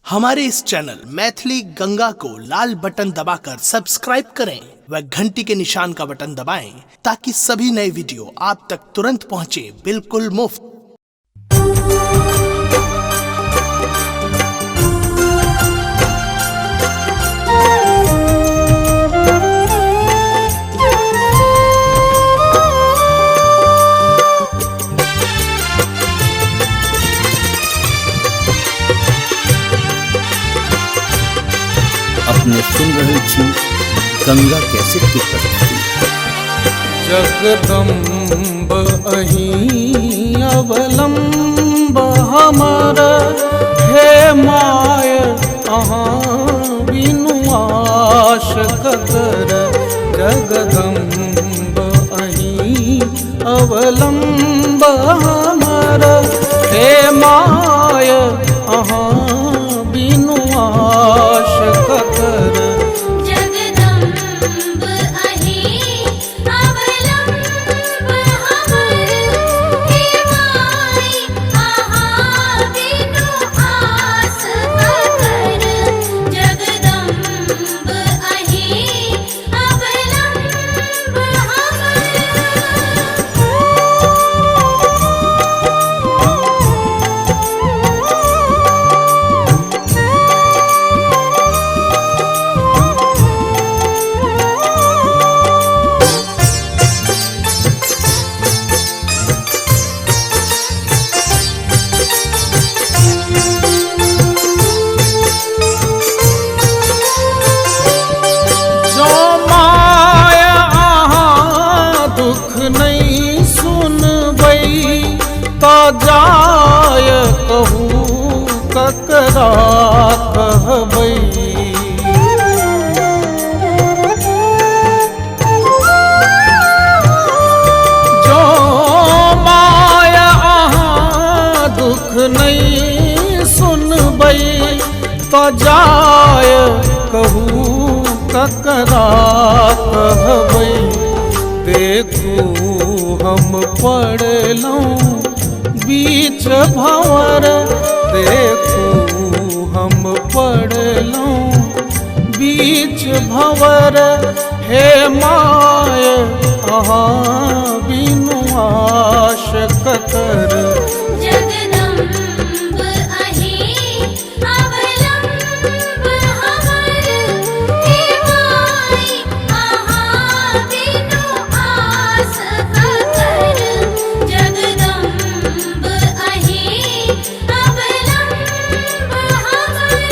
हमारे इस चैनल मैथिली गंगा को लाल बटन दबाकर सब्सक्राइब करें व घंटी के निशान का बटन दबाएं ताकि सभी नए वीडियो आप तक तुरंत पहुंचे बिल्कुल मुफ्त। अपने सुन रहे छी गंगा कैसेट की प्रस्तुति। जगदम्ब अहीं अवलंब हमर, हे माय अहाँ बिनु आश ककर। जगदम्ब अहीं अवलंब हमर, हे माय अहाँ बिनु आश ककर। जगदम्ब अहीं अवलंब हमर, हे माय अहाँ बिनु आस ककर। जगदम्ब अहीं अवलंब हमर। जाय कहू ककरा कहबै। जो माया अहाँ दुख नहीं सुनबै, तो जाय कहू ककरा कहबै। देखू हम पड़लौं बीच भंवर, देखू हम पड़लौं बीच भंवर। हे माय अहाँ बिनु आश ककर। जगदम्ब अहीं अवलंब हमर, हे माय अहाँ बिनु आस ककर। जगदम्ब अहीं अवलंब हमर।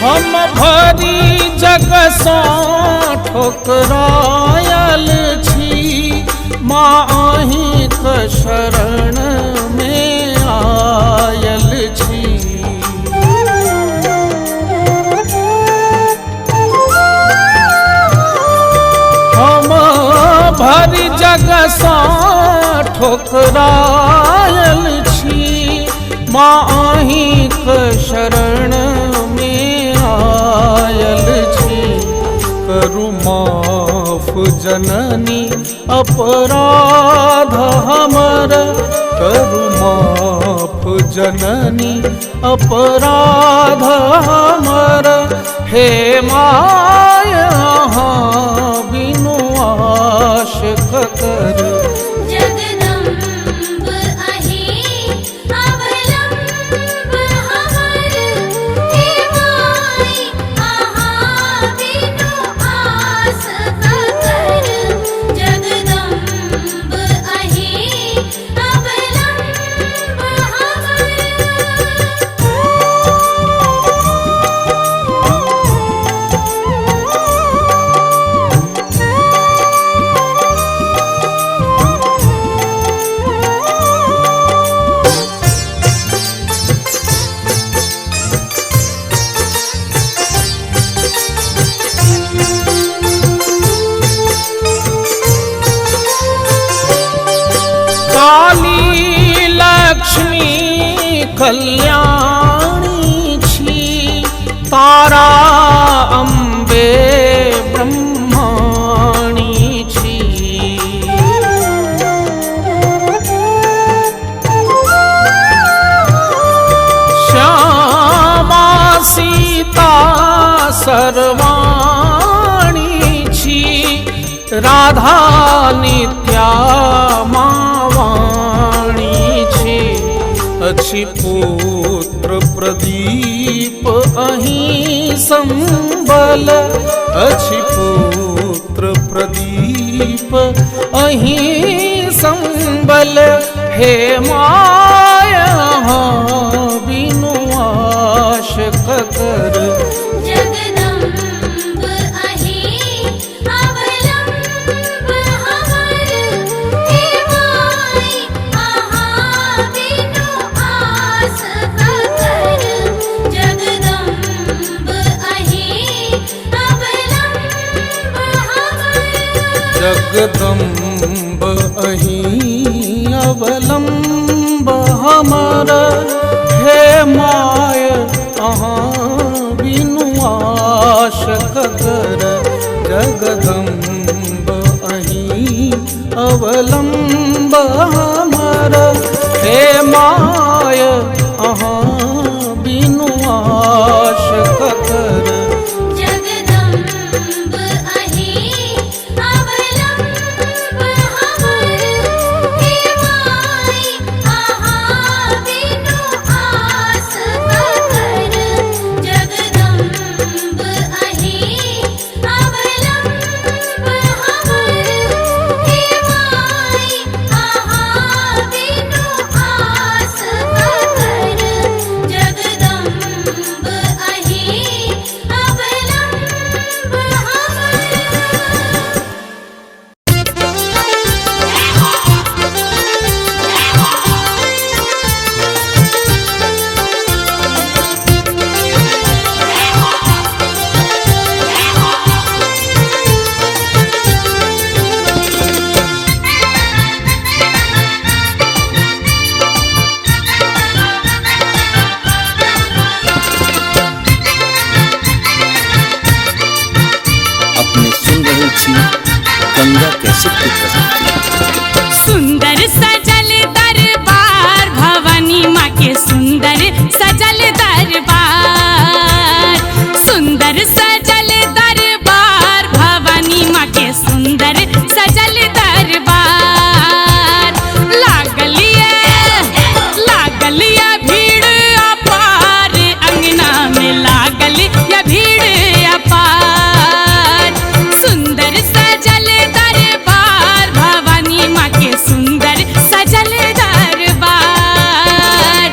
हम भरी जग सँ ठोकरायल छी, माँ अहीं क शरण में आयल छी। हम भरी जग सँ ठोकरायल छी, माँ अहीं क शरण में आयल छी। करू माफ जननी अपराध हमर, करू माफ जननी अपराध हमर। हे माय अहाँ बिनु आश ककर। जगदम्ब अहीं अवलंब हमर, हे माय अहाँ बिनु आस ककर। जगदम्ब अहीं अवलंब हमर। लक्ष्मी कल्याणी छी, तारा अम्बे ब्रह्माणी छी। श्यामा सीता सर्वाणी छी, राधा नित्या मावाणी छी। अछि पुत्र प्रदीप अहीं संबल, अछि पुत्र प्रदीप अहीं संबल। हे माया बिनु आश ककर, जगदम्ब अहीं अवलंब हमर। हे माई अहाँ बिनु आस ककर, जगदम्ब अहीं अवलंब हमर। जगदम्ब अहीं अवलंब हमर। हे माय अहाँ बिनु आश ककर, जगदम्ब अहीं अवलंब हमर। हे माय अहाँ बिनु आश ककर, जगदम्ब अहीं अवलंब हमर। हे माई अहाँ बिनु आस ककर, जगदम्ब अहीं अवलंब हमर। हे माई अहाँ बिनु आस ककर, जगदम्ब अहीं अवलंब अपने सुन रहे छी गंगा कैसेट की प्रस्तुति। सुंदर सजल दरबार, भवानी माँ के सुंदर सजल दरबार। सुंदर सजल दरबार, भवानी माँ के सुंदर सजल दरबार। लागल या भीड़ अपार, अंगना में लागल या भीड़ अपार। सुंदर सजल दरबार, भवानी माँ के सुंदर सजल दरबार।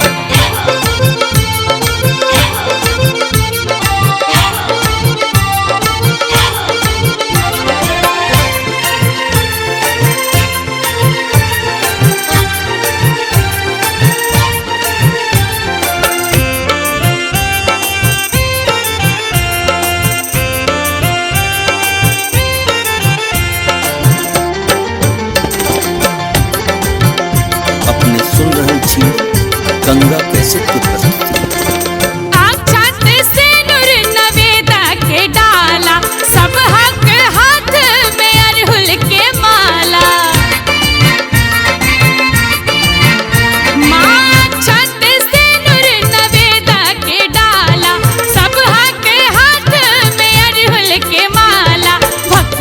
अपने सुन रहे छी गंगा कैसेट की प्रस्तुति। अक्षत सिंदूर नवेदा के डाला, सब हक हाथ में अरहुल के माला। माँ अक्षत सिंदूर नवेदा के डाला, सब हक हाथ में अरहुल के माला। भक्त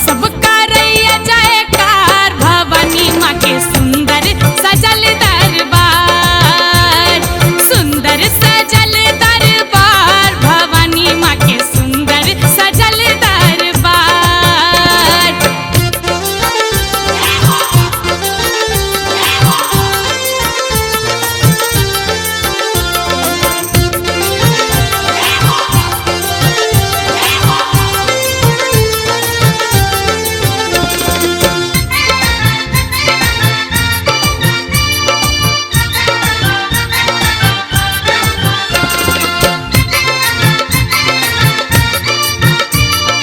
सब करैया जयकार, भवानी माँ के सुंदर सजल दरबार। सुंदर सजल दरबार, भवानी माँ के सुंदर सजल दरबार।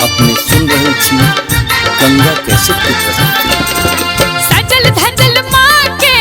अपने सुन रहे छी गंगा कैसेट की प्रस्तुति। सजल धजल माँ के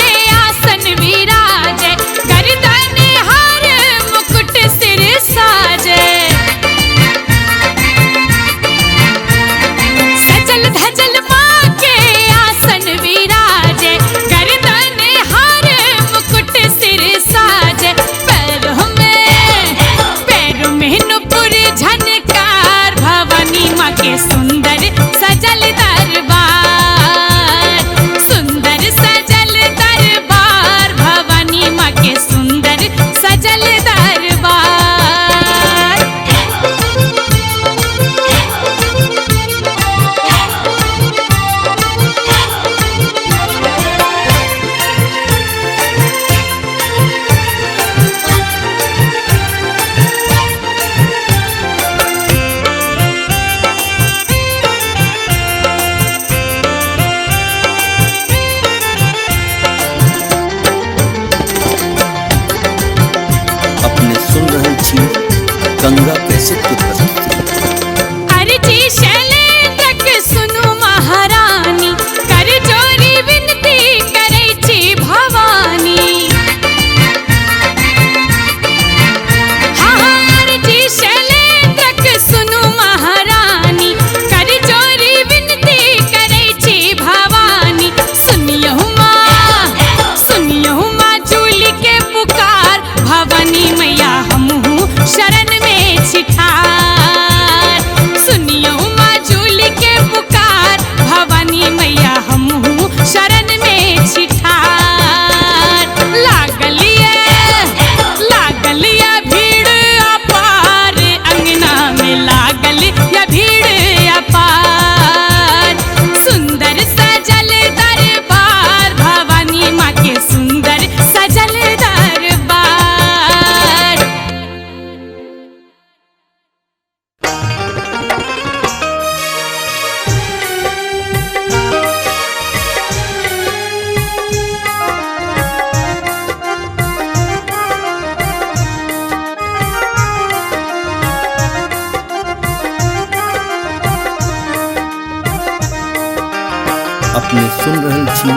अपने सुन रहल छी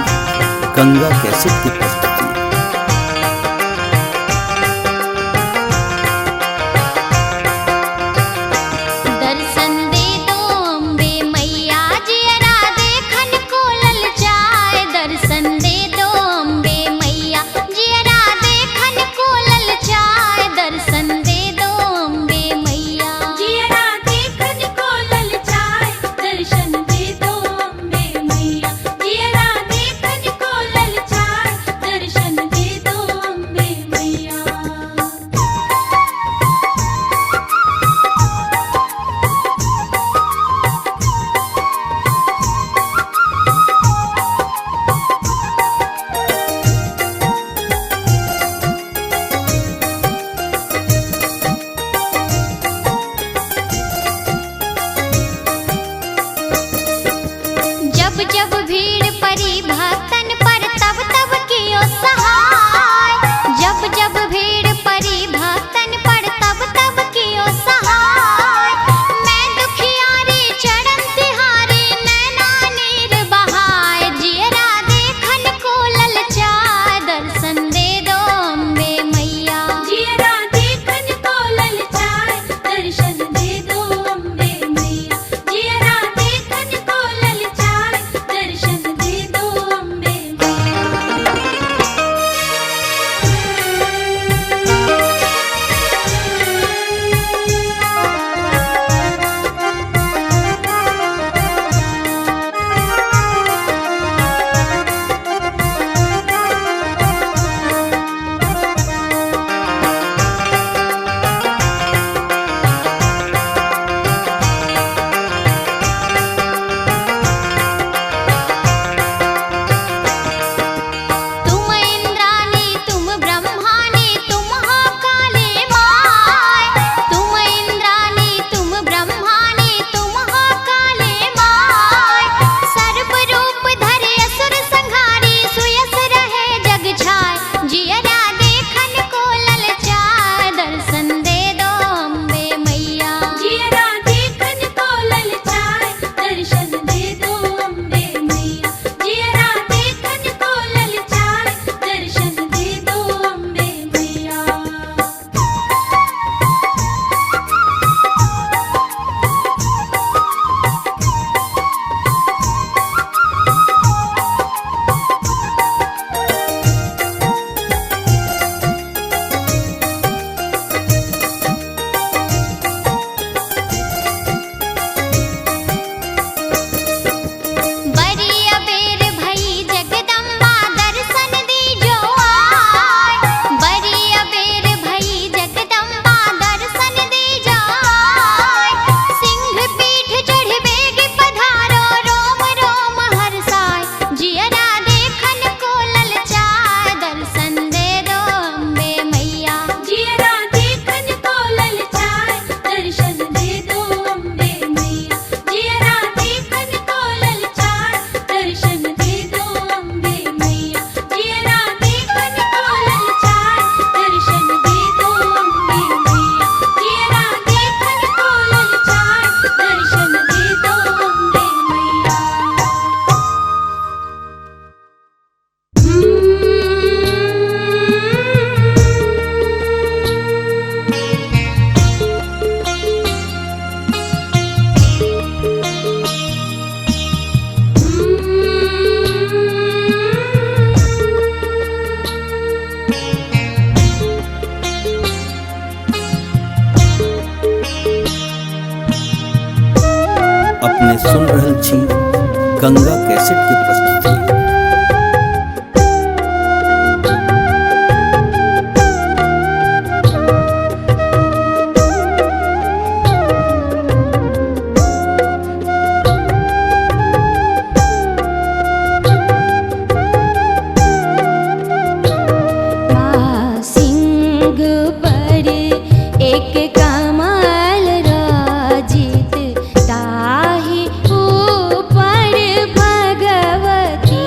गंगा कैसेट की प्रस्तुति। दर्शन दे दो अम्बे मैया जियरा देखन को ललचाए। दर्शन दे दो अम्बे मैया जियरा देखन को ललचाए। दर्शन दे दो अम्बे मैया जियरा देखन को ललचाए। दर्शन दे दो अम्बे मैया जियरा देखन को ललचाए। दर्शन दे दो अम्बे मैया। जब जब भीड़ परी भक्तन पर तब तब कियो सहाय। जब जब भीड़ परी भक्तन पर तब तब कियो सहाय। मैं दुखियारी चरण तिहारी नैना नीर बहाय। जियरा देखन को ललचाए। दर्शन दे दो अम्बे मैया जियरा देखन को ललचाए। दर्शन दे दो अम्बे मैया जियरा देखन को ललचाए। दर्शन दे दो अम्बे तुम इंद्राणी तुम ब्रह्माणी तुम हो काली माय। तुम इंद्राणी तुम ब्रह्माणी तुम हो काली माय। सर्प रूप धरे असुर संहारी सुयस रहे जग छाय। जियरा देखन को ललचाए। दर्शन दे दो अम्बे मैया जियरा देखन को ललचाए। दर्शन दे दो अम्बे मैया जियरा देखन को ललचाए। दर्शन दे दो अम्बे मैया। बरी अबेर भई जगदम्बा दर्शन दीजो आय। बरी अबेर भई जगदम्बा दर्शन दीजो आय। सिंह पीठ चढ़ बेग पधारो रोम रोम हर्षाय। जियरा देखन को ललचाए। दर्शन दे दो अम्बे मैया जियरा देखन को ललचाए। दर्शन दे दो अम्बे मैया जियरा देखन को ललचाए। दर्शन दे दो अम्बे मैया जियरा देखन को ललचाए। दर्शन दे दो अम्बे मैया जियरा देखन को ललचाए। दर्शन दे दो अम्बे मैया। अपने सुन रहल छी गंगा कैसेट की प्रस्तुति। सिंह पर एक कमल राजित ताहि ऊपर भगवती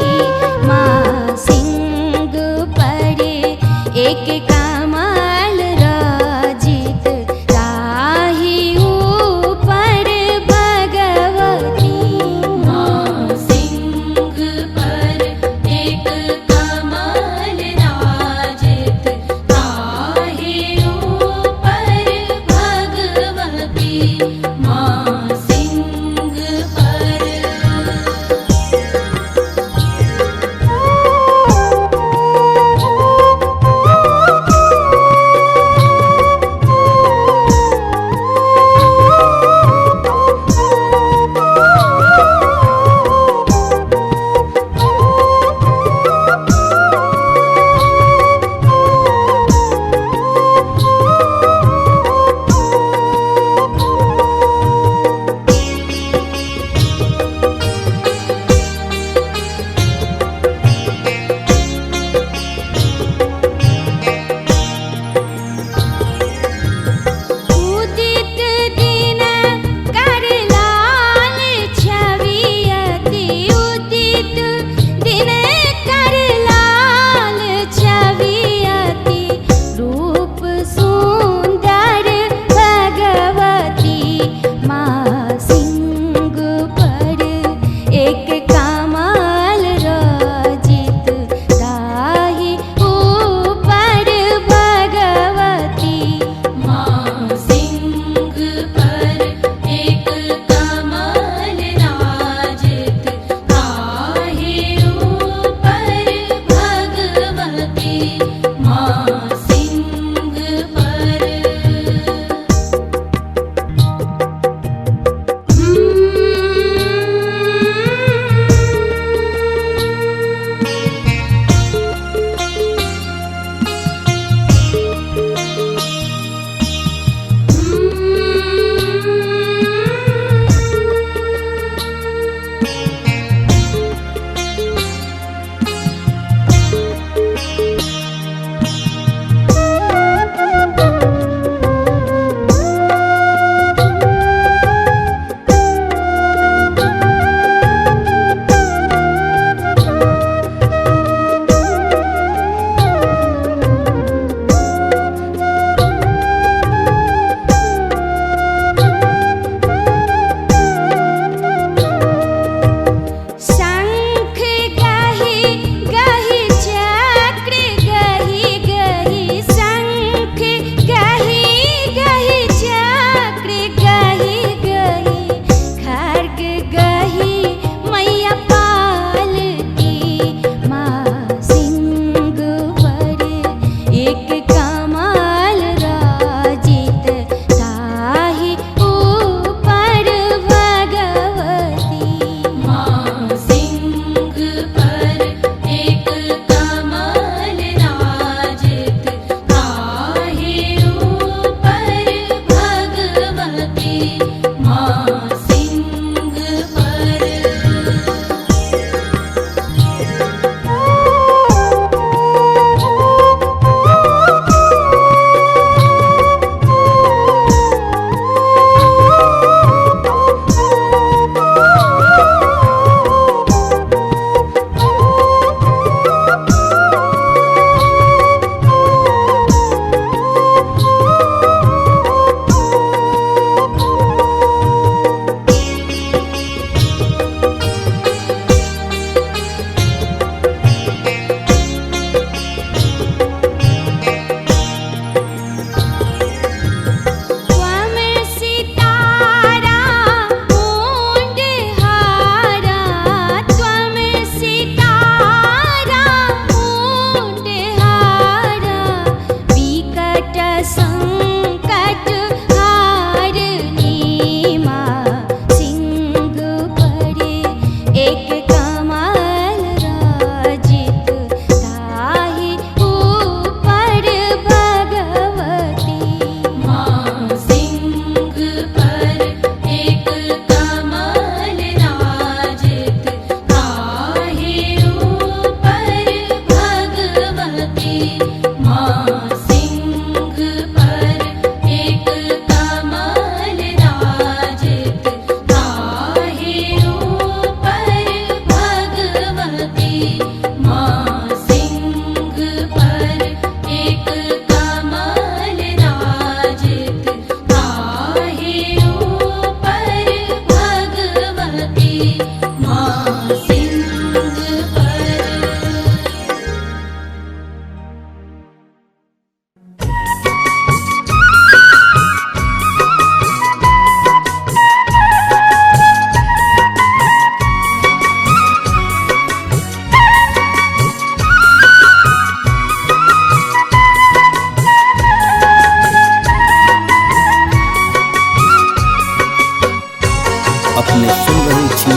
अपने सुन रहे छी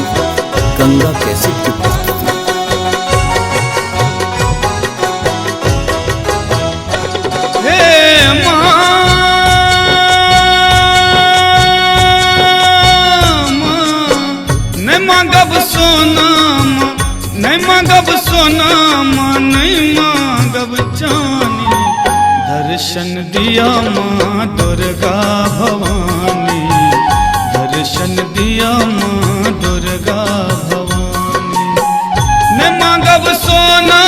गंगा कैसेट की प्रस्तुति। मांगब सोनाम नहीं मांगब सोनाम नहीं मांगब चानी, दर्शन दिया माँ दुर्गा भवानी, दर्शन दिया माँ दुर्गा भवानी। नहीं मांगब सोना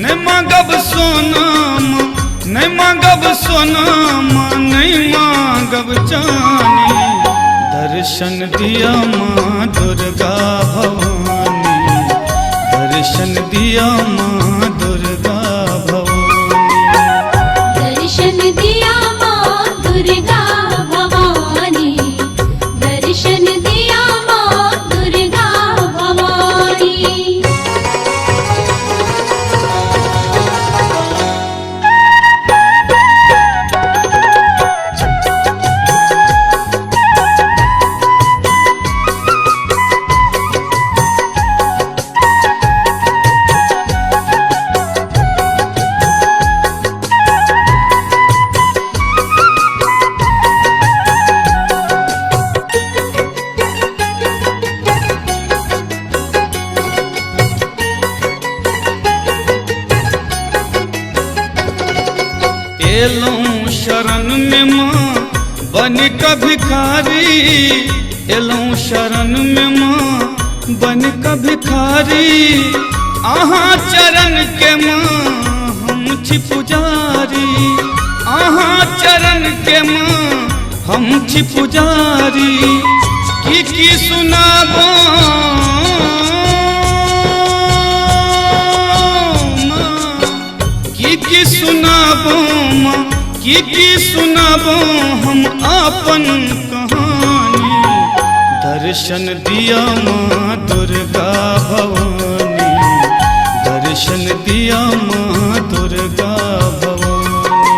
नहीं मांगब सोनाम नहीं मांगब सोनाम नहीं मांगब चानी, दर्शन दिया माँ दुर्गा भवानी, दर्शन दिया माँ दुर्गा भवानी। दर्शन दिया माँ दुर्गा भवानी, दर्शन दिया माँ दुर्गा भवानी। एलूं शरण में माँ बन का भिखारी, एलूं शरण में माँ बन का भिखारी। आहाँ चरण के माँ हम छी पुजारी, आहाँ चरण के माँ हम छी पुजारी। की सुनाबो की सुनाबो माँ की सुनाबो हम आपन कहानी, दर्शन दिया माँ दुर्गा भवानी, दर्शन दिया माँ दुर्गा भवानी।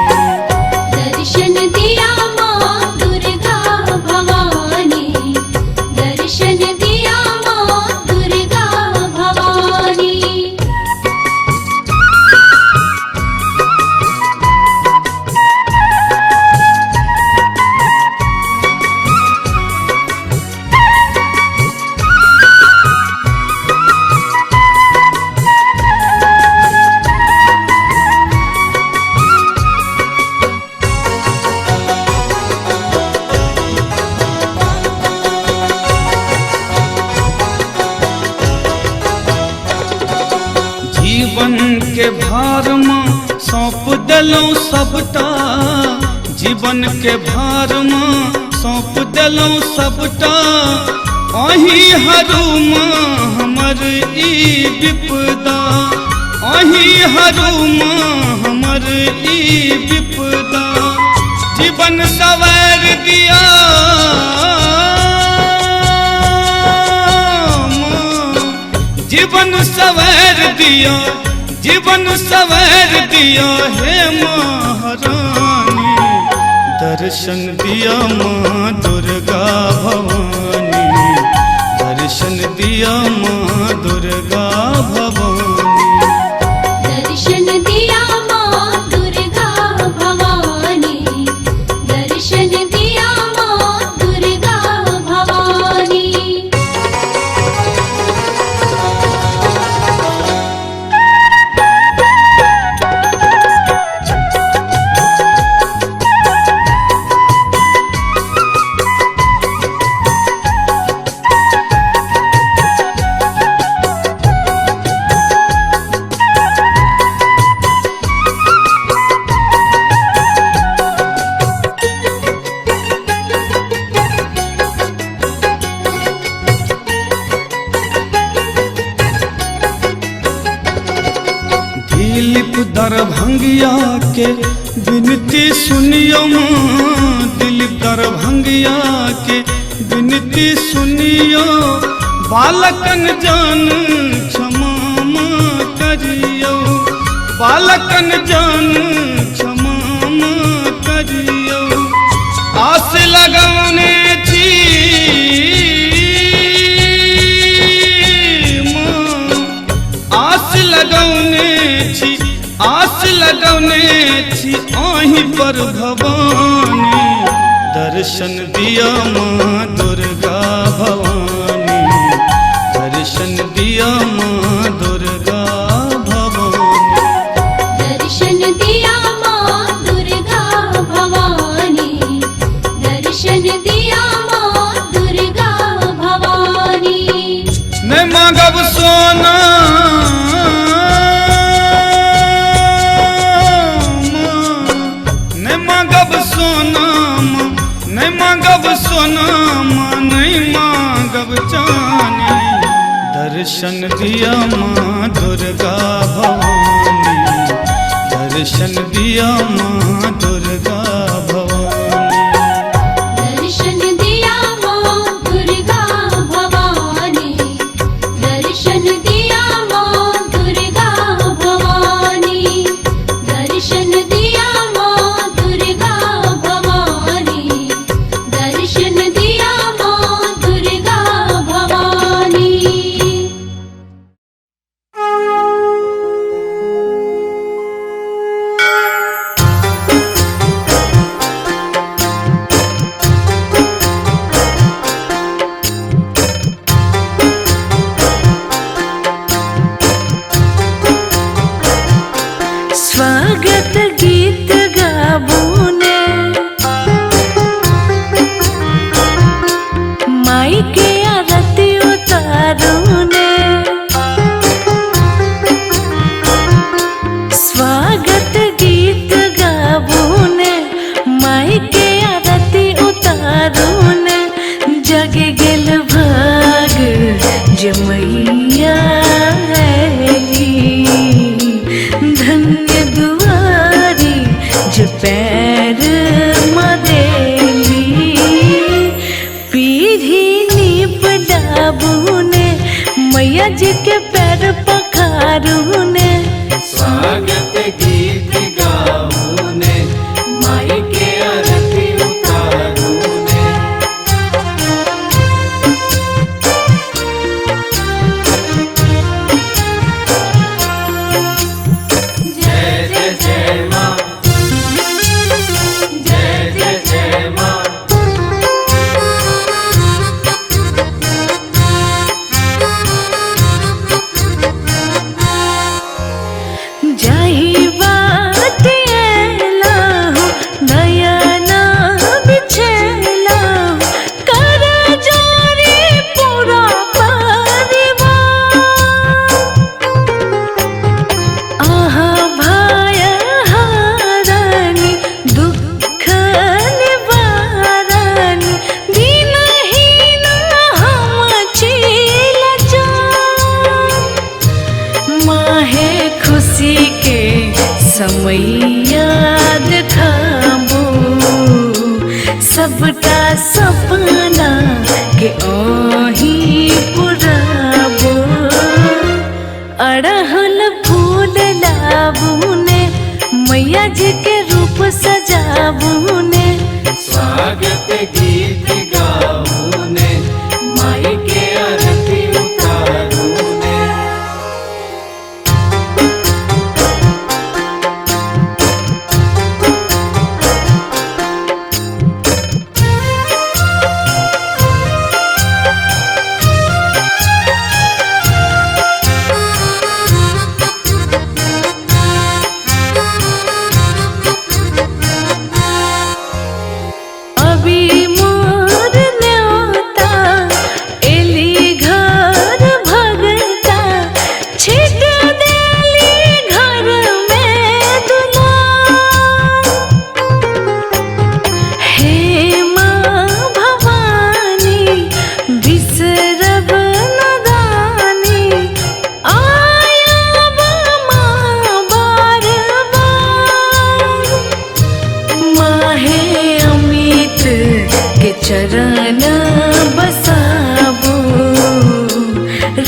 दर्शन दिया माँ दुर्गा भवानी, दर्शन दिया माँ दुर्गा भवानी। जीवन के भार माँ सौंप दिलौं सबटा, जीवन के भार माँ सौंप दिलौं सबटा। अहीं हरू माँ हमर ई विपदा, अहीं हरू माँ हमर ई विपदा। जीवन सवार दिया जीवन सवार दिया, जीवन सवार दिया हे महारानी, दर्शन दिया माँ दुर्गा भवानी, दर्शन दिया माँ दुर्गा भवानी। दर्शन दिया माँ दुर्गा भवानी, दर्शन दिया माँ दुर्गा भवानी। दिलीप दरभंगिया के विनती सुनियो माँ, दिलीप दरभंगिया के विनती सुनियो। बालकन जान क्षमा माँ करियो, बालकन जान क्षमा करने छी आही पर भवानी, दर्शन दिया माँ दुर्गा भवानी, दर्शन दिया माँ दुर्गा भवानी, दर्शन दिया माँ दुर्गा भवानी, दर्शन दिया माँ दुर्गा भवानी। मैं मांगब सोना नहीं मांगब चानी, दर्शन दिया माँ दुर्गा भवानी, दर्शन दिया माँ दुर्गा भवानी, दर्शन दिया माँ दुर्गा भवानी, दर्शन दिया माँ दुर्गा भवानी, दर्शन दिया माँ दुर्गा भवानी, दर्शन दिया माँ दुर्गा भवानी। स्वागत गीत गाबूने, माई के आरती उतारूने, स्वागत गीत गाबूने, माई के आरती उतारूने, जग गेल भाग जमैया धन्य दुआरी जो पैर मदेली, पीढ़ी नीप डाबूने, मैया जी के पैर पखारूने, स्वागत गीत गाऊने, माई के आरती उतारूने, जय जय जय माँ, जय जय जय माँ, जाही बात एला हो, नयना बिछेला हो, कर जोरी पूरा परिवार, आहा भाय हारानी, दुख निवारानी, दीनहीन हम चीला जान, माहे खुशी के समैया दिखाबो, सबका सपना के ओही पुराबो, अड़हल फूल लाबूने, मैया जी के रूप सजाबूने, स्वागत गीत गाऊने, माई के आरती उतारूने, अभी मोर न्योता एली घर भगता, छिट देली घर में दुलार, हे माँ भवानी बिसरब न दानी, आयब माँ बार बार, माहे अमित के चरण बसाबो,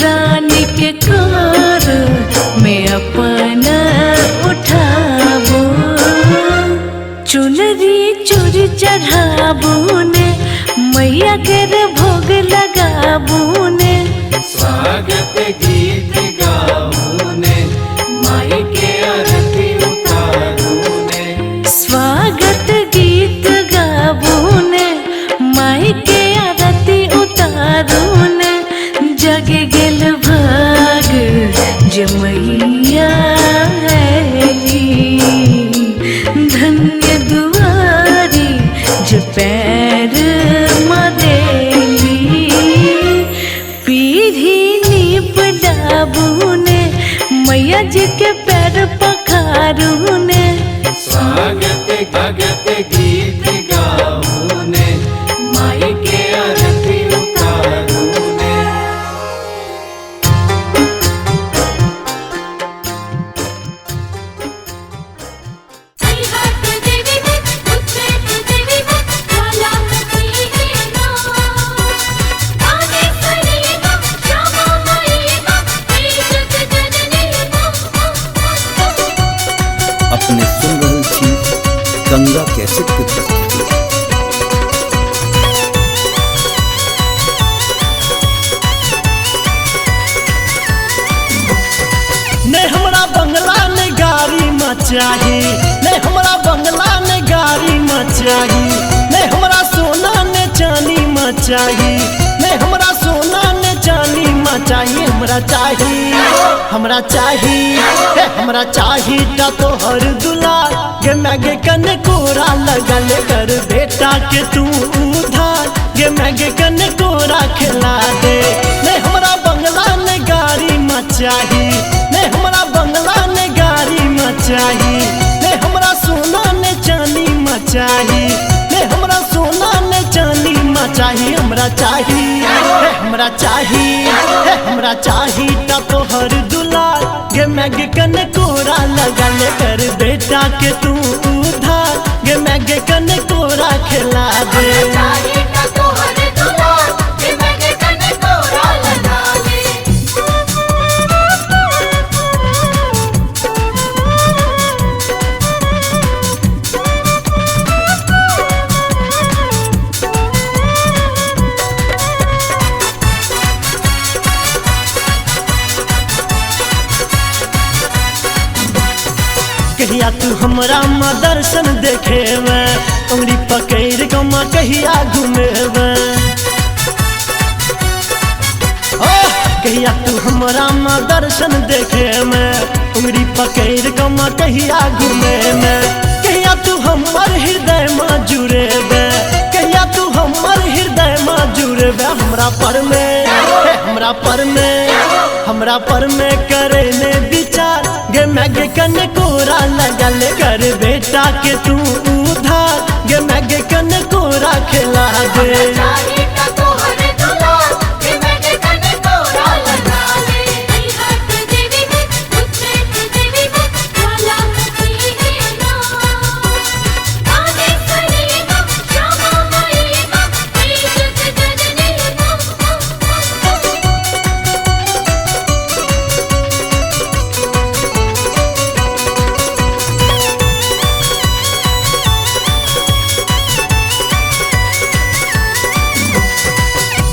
रानी के कार में अपना उठाबो, चुनरी चूड़ी चढ़ाबूने, मैया के भोग लगाबूने, स्वागत गीत गाऊने, माई के आरती उतारूने, स्वागत गीत गाऊने माई के आरती उतारूने। अपने सुन रहल छी गंगा कैसेट के प्रस्तुति। ने हमरा बंगला ने गाड़ी में चाही, ने हमरा बंगला ने गाड़ी में चाही, ने हमरा सोना ने चांदी में चाही, ने हमरा सोना ने चांदी में चाही। हमरा चाही, हमरा चाही, हे हमरा चाही ता तोहर दुलार गे मैगे कने कोरा लगल कर बेटा के तू उधार गे मैगे कने कोरा खिला दे। ने हमरा बंगला ने गाड़ी में चाही, ने हमरा बंगला ने गाड़ी में चाही, ने हमरा सोना ने चांदी में चाही, ने हमरा सोना ने चांदी में चाही। हमरा चाही, हे हमरा चाही, हे हमरा चाही ता तोहर दुलार गे मैगे कने कोरा लगल कर बेटा के तू उधार गे मैगे कने कोरा खिला दे। कहिया तू हमरा माँ दर्शन देखेवे उंगली पकड़ के माँ कहिया घूमेवे। कहिया तू हमरा माँ दर्शन देखेवे उंगली पकड़ के माँ कहिया घूमेवे। कहिया तू हमर हृदय माँ जुड़ेवे, कहिया तू हमर हृदय माँ जुड़ेवे। हमरा पर में, हमरा पर में, हमरा पर में करे ने विचार गे मैगे कने कोरा लगल कर बेटा के तू उधार गे मैगे कने कोरा खिला दे।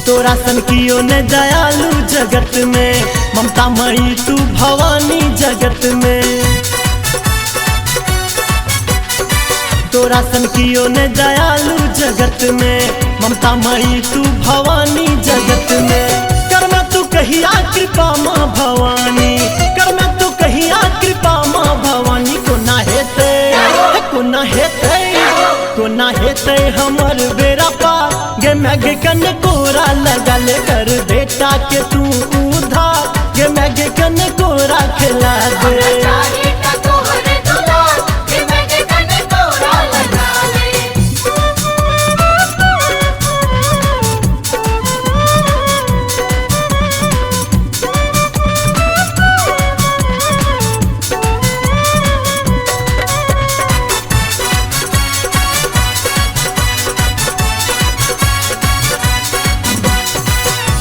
तोरा सन कियो ने दयालु जगत में ममता मई तू भवानी जगत में। तोरा सन कियो ने दयालु जगत में ममता मई तू भवानी जगत में। करना तू कहिया कृपा माँ भवानी, करना तू कहिया कृपा माँ भवानी। कोना हेते, कोना हेते, कोना हेते हमर बेरा पार गे मैगे कने कोरा लगल कर बेटा के तू उधार गे मैगे कने कोरा खिला दे।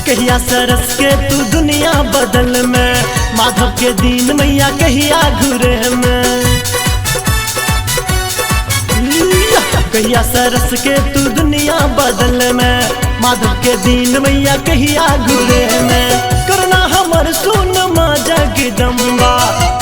कहिया सरस के तू दुनिया बदल में माधव के दीन मैया कहिया घुरे में। कहिया सरस के तू दुनिया बदल में माधव के दीन मैया कहिया घुरे में। करना हमर सुन माँ जगदम्बा,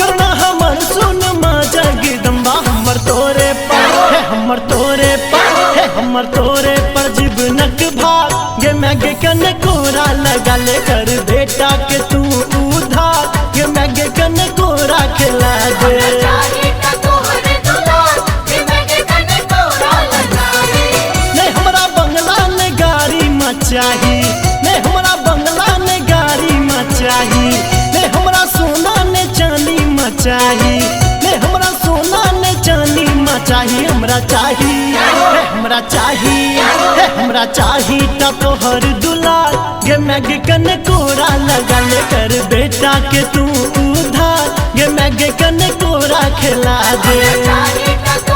करना हमर सुन माँ जगदम्बा। हमर तोरे पर है, हमर तोरे पर है, हमर तोरे पर जीवनक भाग गे मैगे कने कोरा लगल कर बेटा के तू उधार गे मैगे कने कोरा खिला दे। ने हमरा बंगला ने गाड़ी में चाही, ने हमरा बंगला ने गाड़ी में चाही, ने हमरा सोना ने चांदी में चाही, ने हमरा सोना ने चांदी में चाही। चाही हमरा चाही हे हमरा चाही हे हमरा चाही ता तोहर दुलार गे मैग कन कोरा लगा ले कर बेटा के तू उधार गे मैग कन कोरा खिला दे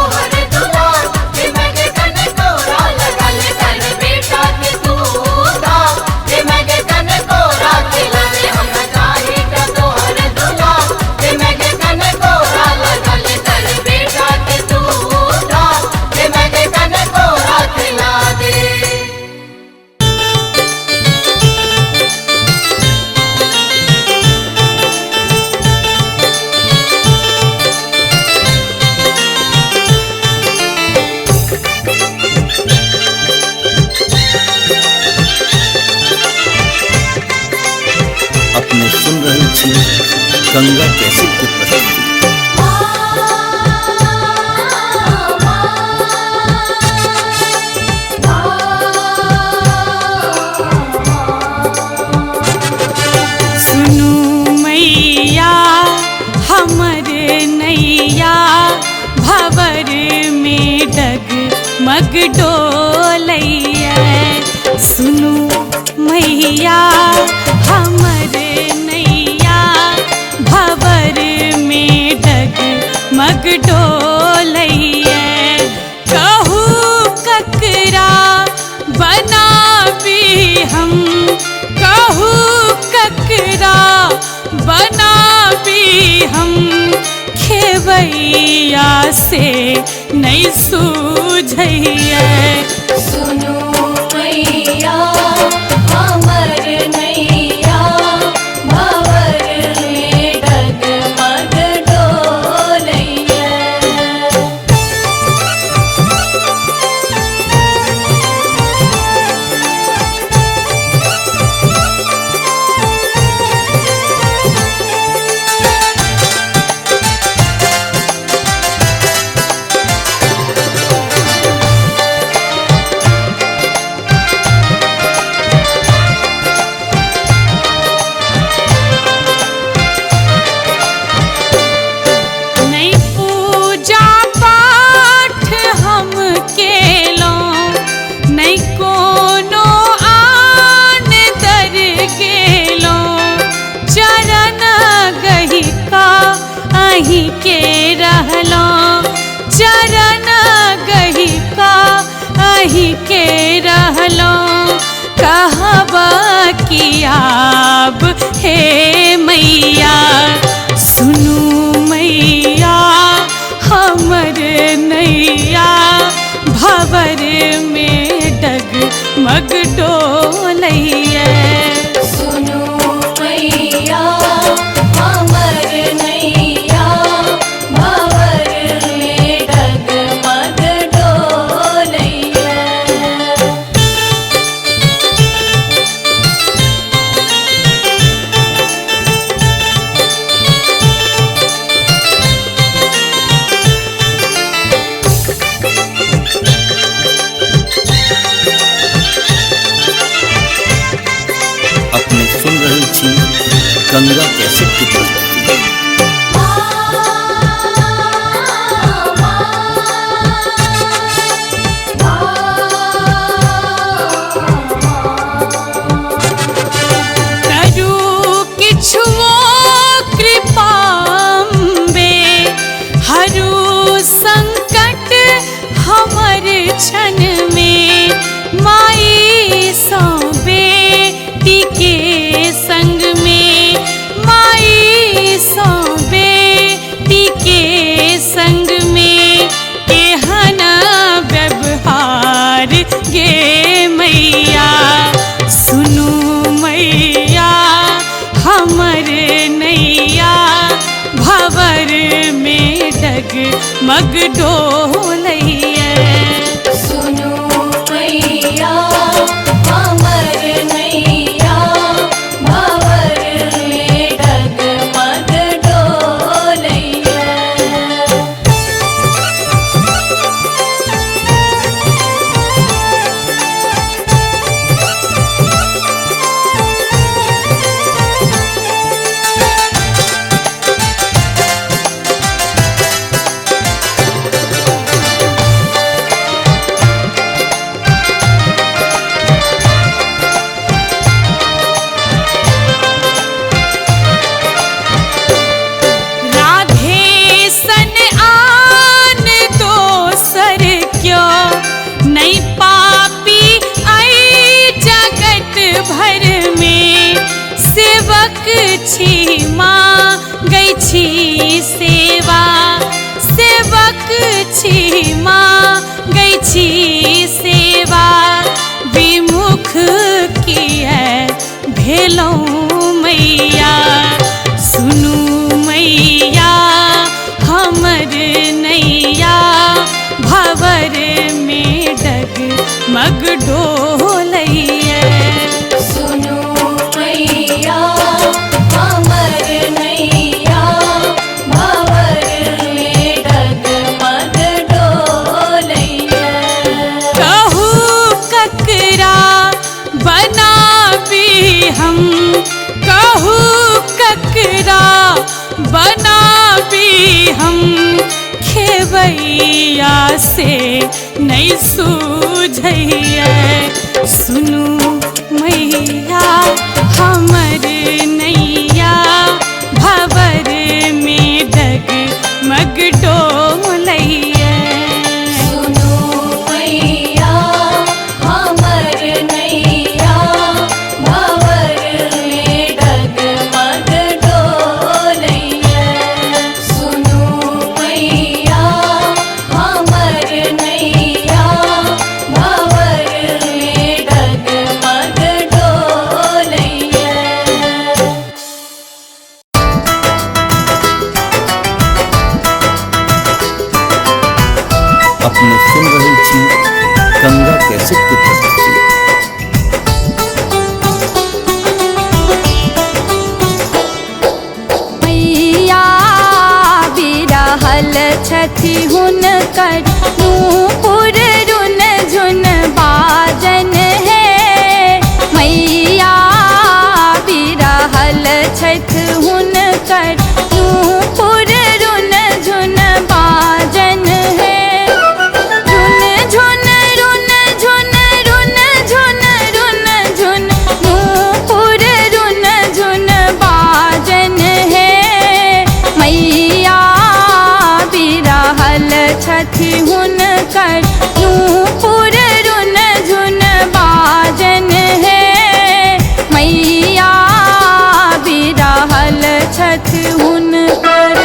अपने सुन रहे छी गंगा कैसेट की प्रस्तुति। सुनु मैया हमरे नैया भवर में डगमग डोलैया सुनु मैया हमरे नैया भवर में डगमग डोलैया कहू ककरा बनाबी हम कहू ककरा बनाबी हम खेवैया से नहीं सूझैया सुनो मैया हमर नैया भवर में डगमग डोलैया नहीं पूजा पाठ हम केलों नहीं कोनो आन दर गेलों चरण गही का अहीं के रहलों चरण गही का अहीं के रहलों कहबा कियाब हे मैया सुनु मैया हमर नैया भवर में डगमग डोलैया सुनो मैया हमर नैया भवर में डगमग डोलैया अपने सुन रहे छी गंगा कैसेट की प्रस्तुति। करू किछुओ कृपाम्बे हरू संकट हमर क्षण में माई सौ बेटी के संग में माई सौ बेटी के संग में एहन व्यवहार गे मैया सुनु मैया हमर नैया भवर में डगमग डोलैया सुनो मैया हमर नैया भवर में डगमग डोलैया छी माँ गई छी सेवा, सेवक छी माँ गई छी सेवा, विमुख की है भेलौं मैया, सुनू मैया हमर नैया, भंवर में डगमग डोलैया। सुनो मैया हमर नैया, भंवर में डगमग डोलैया। कहू ककरा बनाबी हम, कहू ककरा बनाबी हम, खेवैया से नहीं सूझैया। सुनू मैया हमर नैया, भंवर में डगमग डोलैया। सुनो मैया हमर नैया, भंवर में डगमग डोलैया। सुनो मैया हमर नैया, भंवर में डगमग डोलैया। अपने सुन रहे छी गंगा कैसेट की प्रस्तुति। मैया बिरहल छथि हुनकर नूपुर रुन झुन बाजन है। मैया बिरहल छथि हुनकर नूपुर रुन झुन बाजन है। रुन झुन रुन झुन रुन झुन रुन झुन नूपुर रुन झुन बाजन है। मैया बिरहल छथि हुनकर नूपुर रुन झुन बाजन है। मैया बिरहल छथि हुनकर।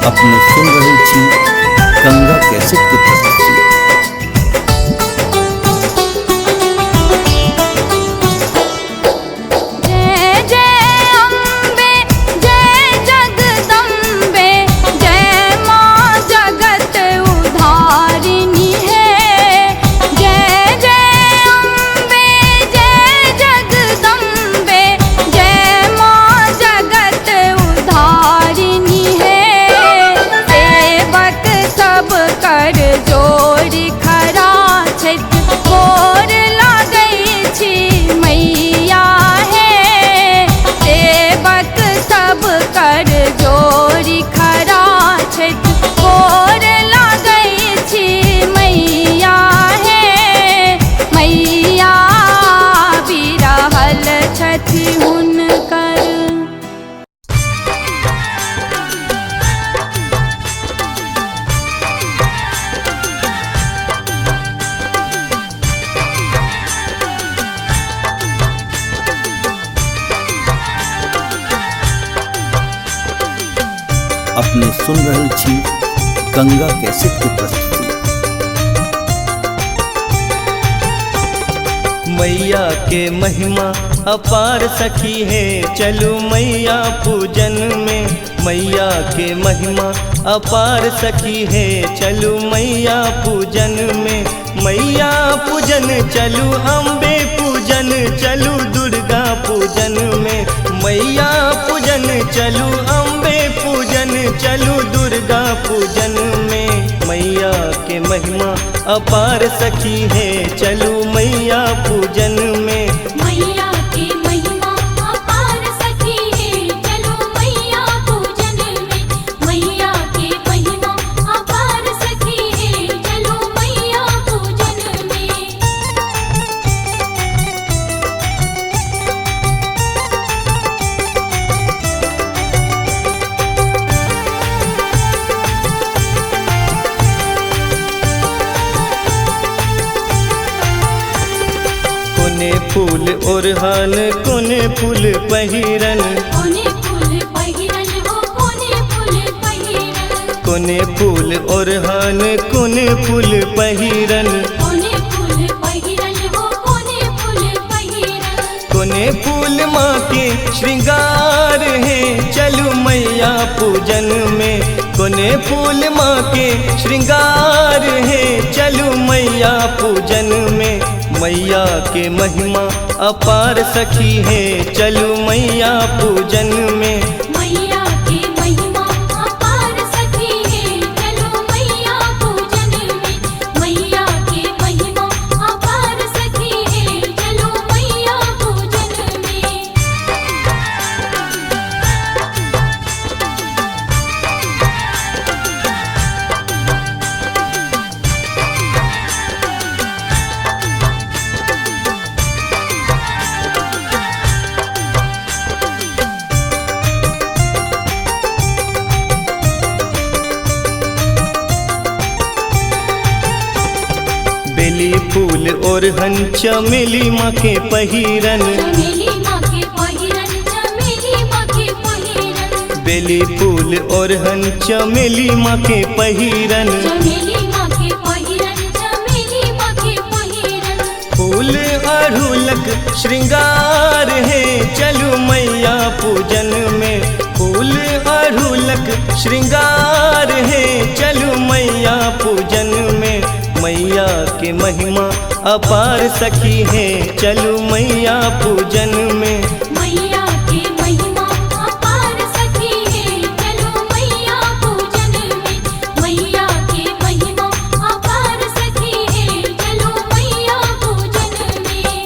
अपने सुन रहे छी गंगा कैसेट की प्रस्तुति। जय जय अम्बे जय जगदम्बे जय माँ जगत उद्धारिणी है। जय जय अम्बे जय जगदम्बे जय माँ जगत उद्धारिणी है। सेवक सब कर जोड़ी खरा छथि गोर लागै छी मैया है। सेवक सब कर जोड़ी खरा छथि गोर लागै छी मैया है। मैया बिरहल छथि हुनकर। अपने सुन रहे छी गंगा कैसेट की प्रस्तुति। मैया के महिमा अपार सखी है, चलो मैया पूजन में। मैया के महिमा अपार सखी है, चलो मैया पूजन में। मैया पूजन चलू अम्बे पूजन चलू दुर्गा पूजन में। मैया पूजन चलू अम्बे पूजन चलू दुर्गा पूजन में। मैया के महिमा अपार सखी है, चलू मैया पूजन में। मैया की महिमा अपार सखी है, चलो मैया पूजन में। मैया की महिमा अपार सखी है, चलो मैया पूजन में। कोने फूल ओरहान कोने फूल पहिरन। कोने फूल पहिरन हो कोने फूल पहिरन। कोने फूल ओरहान कोने फूल पहिरन। कोने फूल पहिरन हो कोने फूल पहिरन। कोने फूल माँ के श्रृंगार है, चलू मैया पूजन में। कोने फूल माँ के श्रृंगार है, चलू मैया पूजन में। मैया के महिमा अपार सखी है, चलू मैया पूजन में। मैया की महिमा अपार सखी है, चलो मैया पूजन में। मैया की महिमा अपार सखी है, चलो मैया पूजन में। बेली फूल ओरहन चमेली माँ के पहिरन। चमेली माँ के पहिरन चमेली माँ के पहिरन। बेली फूल ओरहन चमेली माँ के पहिरन। चमेली माँ के पहिरन चमेली माँ के पहिरन। फूल अड़हुलक श्रृंगार है, चलू मैया पूजन में। फूल अड़हुलक श्रृंगार है, चलू मैया पूजन में। मैया के महिमा अपार सखी है, चलू मैया पूजन में। मैया की महिमा अपार सखी है, चलो मैया पूजन में। मैया की महिमा अपार सखी है, चलो मैया पूजन में।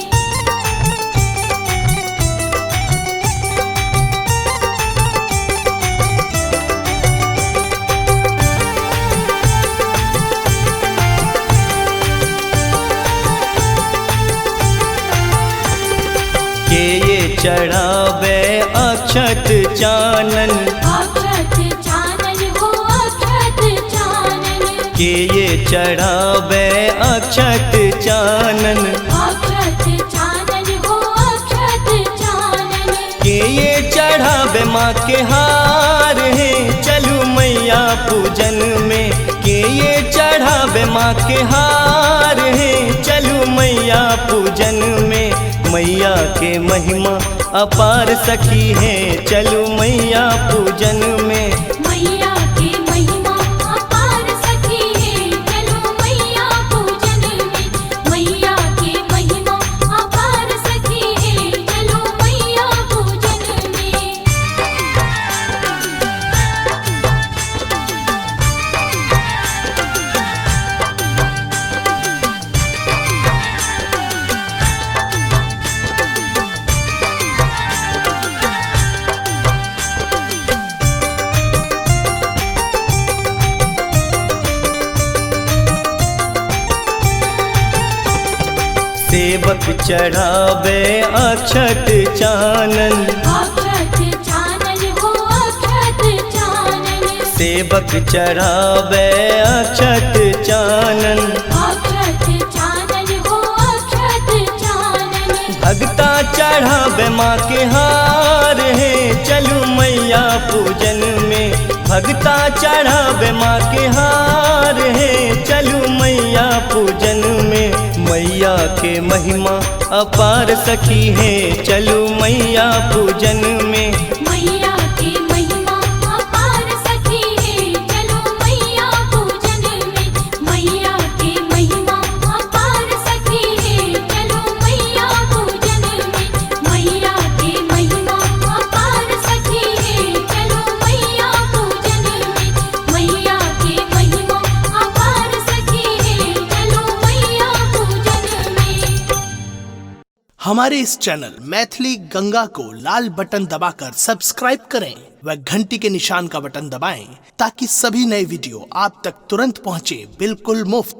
के ये चढ़ावे अक्षत चानन। अक्षत चानन हो अक्षत चानन। के ये चढ़ावे अक्षत चानन। अक्षत चानन हो अक्षत चानन। के ये चढ़ावे माँ के हार है, चलू मैया चढ़ावे माँ के हार है चलू मैया पूजन में मैया के महिमा अपार सखी है चलू मैया पूजन में मैया के महिमा अपार सखी है चलो मैया पूजन में मैया के महिमा अपार सखी है चलो मैया पूजन में सेवक चढ़ावे अक्षत चानन अक्षत चानन हो अक्षत चानन सेवक चढ़ावे अक्षत चानन अक्षत चानन हो अक्षत चानन भगता चढ़ावे माँ के हार है चलू मैया पूजन में भगता चढ़ावे माँ के हार है चलू मैया पूजन में मैया के महिमा अपार सखी है चलू मैया पूजन में मैया के महिमा अपार सखी है चलो मैया पूजन में मैया के महिमा अपार सखी है चलो मैया पूजन में मैया के महिमा अपार सखी है चलो मैया पूजन में मैया के महिमा अपार सखी है चलो मैया पूजन में। हमारे इस चैनल मैथिली गंगा को लाल बटन दबाकर सब्सक्राइब करें व घंटी के निशान का बटन दबाएं ताकि सभी नए वीडियो आप तक तुरंत पहुंचे बिल्कुल मुफ्त।